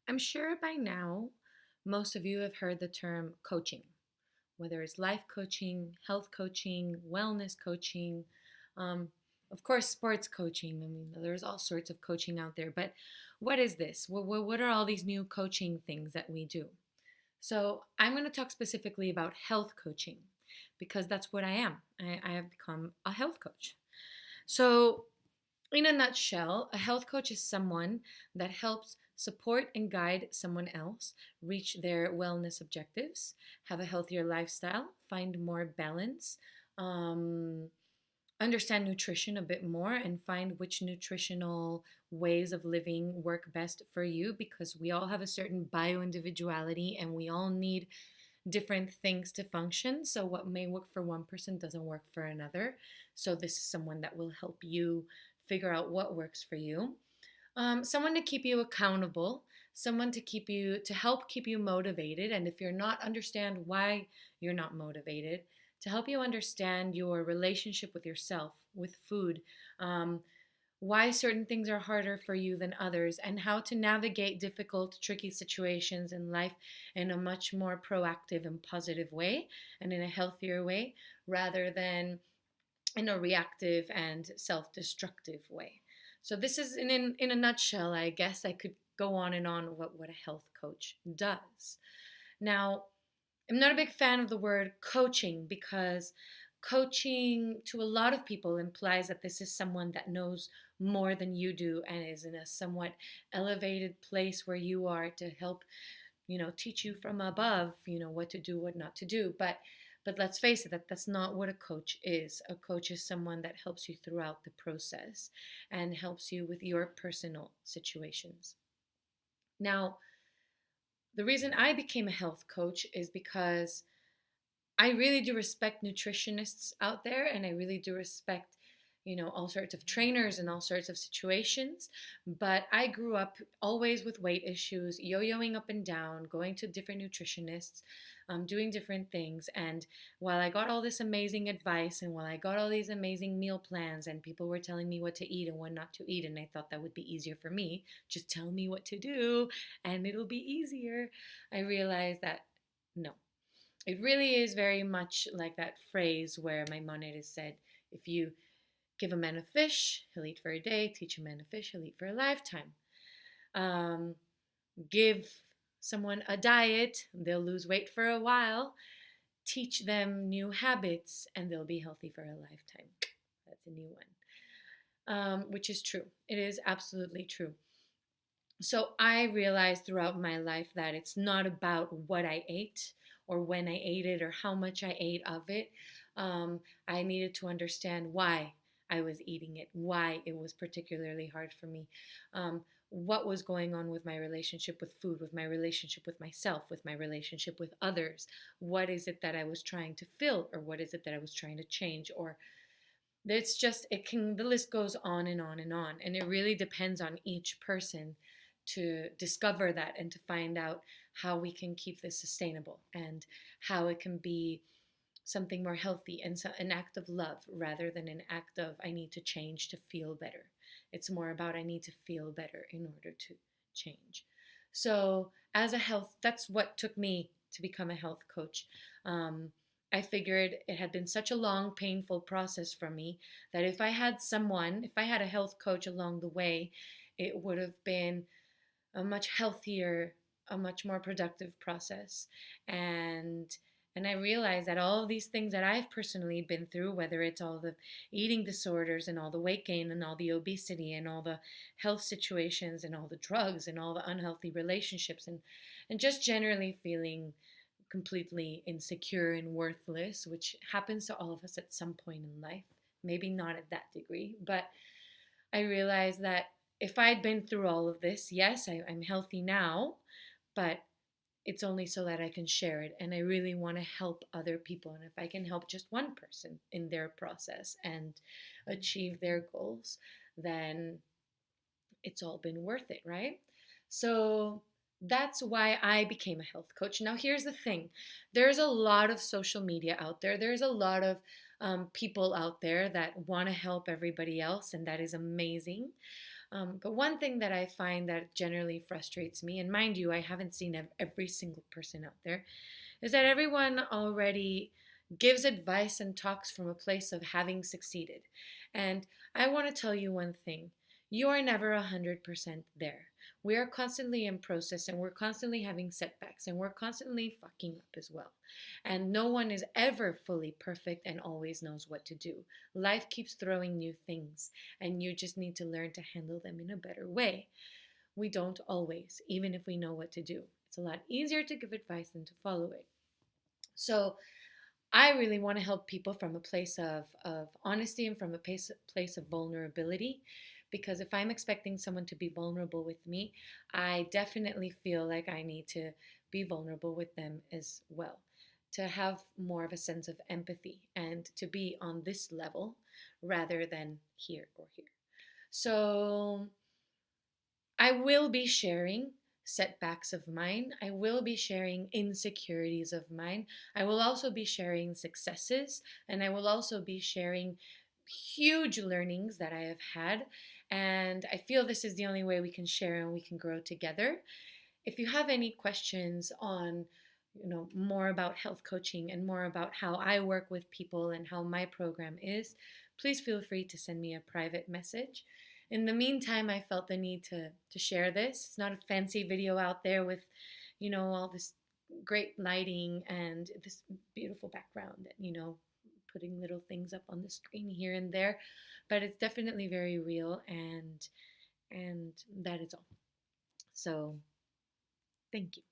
I'm sure by now most of you have heard the term coaching, whether it's life coaching, health coaching, wellness coaching, um, of course, sports coaching. I mean, there's all sorts of coaching out there, but what is this? What are all these new coaching things that we do? So, I'm going to talk specifically about health coaching because that's what I am. I have become a health coach. So, in a nutshell, a health coach is someone that helps support and guide someone else reach their wellness objectives, have a healthier lifestyle, find more balance, um, understand nutrition a bit more, and find which nutritional ways of living work best for you because we all have a certain bio individuality and we all need different things to function. So, what may work for one person doesn't work for another. So, this is someone that will help you figure out what works for you. Someone to keep you accountable, someone to help keep you motivated. And if you're not, understand why you're not motivated, to help you understand your relationship with yourself, with food, um, why certain things are harder for you than others, and how to navigate difficult, tricky situations in life in a much more proactive and positive way and in a healthier way rather than in a reactive and self destructive way. So, this is in a nutshell, I guess I could go on and on what a health coach does. Now, I'm not a big fan of the word coaching because coaching to a lot of people implies that this is someone that knows more than you do and is in a somewhat elevated place where you are to help, teach you from above, what to do, what not to do. But let's face it, that's not what a coach is. A coach is someone that helps you throughout the process and helps you with your personal situations. Now, the reason I became a health coach is because I really do respect nutritionists out there, and I really do respect, all sorts of trainers and all sorts of situations. But I grew up always with weight issues, yo-yoing up and down, going to different nutritionists, doing different things. And while I got all this amazing advice and while I got all these amazing meal plans and people were telling me what to eat and what not to eat, and I thought that would be easier for me, just tell me what to do and it'll be easier, I realized that no, it really is very much like that phrase where Maimonides said, if you give a man a fish, he'll eat for a day. Teach a man a fish, he'll eat for a lifetime. Um, give someone a diet, they'll lose weight for a while. Teach them new habits, and they'll be healthy for a lifetime. That's a new one, which is true. It is absolutely true. So I realized throughout my life that it's not about what I ate or when I ate it or how much I ate of it. I needed to understand why I was eating it, why it was particularly hard for me, what was going on with my relationship with food, with my relationship with myself, with my relationship with others. What is it that I was trying to fill, or what is it that I was trying to change, or the list goes on and on and on. And it really depends on each person to discover that and to find out how we can keep this sustainable and how it can be something more healthy and so an act of love rather than an act of I need to change to feel better. It's more about I need to feel better in order to change. So that's what took me to become a health coach. I figured it had been such a long, painful process for me that if I had a health coach along the way, it would have been a much healthier, a much more productive process. And I realized that all of these things that I've personally been through, whether it's all the eating disorders and all the weight gain and all the obesity and all the health situations and all the drugs and all the unhealthy relationships and just generally feeling completely insecure and worthless, which happens to all of us at some point in life, maybe not at that degree, but I realized that if I'd been through all of this, yes, I'm healthy now, but it's only so that I can share it. And I really want to help other people. And if I can help just one person in their process and achieve their goals, then it's all been worth it, right? So that's why I became a health coach. Now, here's the thing, there's a lot of social media out there, there's a lot of people out there that want to help everybody else, and that is amazing. But one thing that I find that generally frustrates me, and mind you, I haven't seen every single person out there, is that everyone already gives advice and talks from a place of having succeeded. And I want to tell you one thing: you are never 100% there. We are constantly in process, and we're constantly having setbacks, and we're constantly fucking up as well. And no one is ever fully perfect and always knows what to do. Life keeps throwing new things, and you just need to learn to handle them in a better way. We don't always, even if we know what to do. It's a lot easier to give advice than to follow it. So I really want to help people from a place of honesty and from a place of vulnerability. Because if I'm expecting someone to be vulnerable with me, I definitely feel like I need to be vulnerable with them as well. To have more of a sense of empathy and to be on this level rather than here or here. So I will be sharing setbacks of mine. I will be sharing insecurities of mine. I will also be sharing successes, and I will also be sharing huge learnings that I have had. And I feel this is the only way we can share and we can grow together. If you have any questions on more about health coaching and more about how I work with people and how my program is, please feel free to send me a private message. In the meantime, I felt the need to share this. It's not a fancy video out there with, all this great lighting and this beautiful background and, putting little things up on the screen here and there. But it's definitely very real, and that is all. So thank you.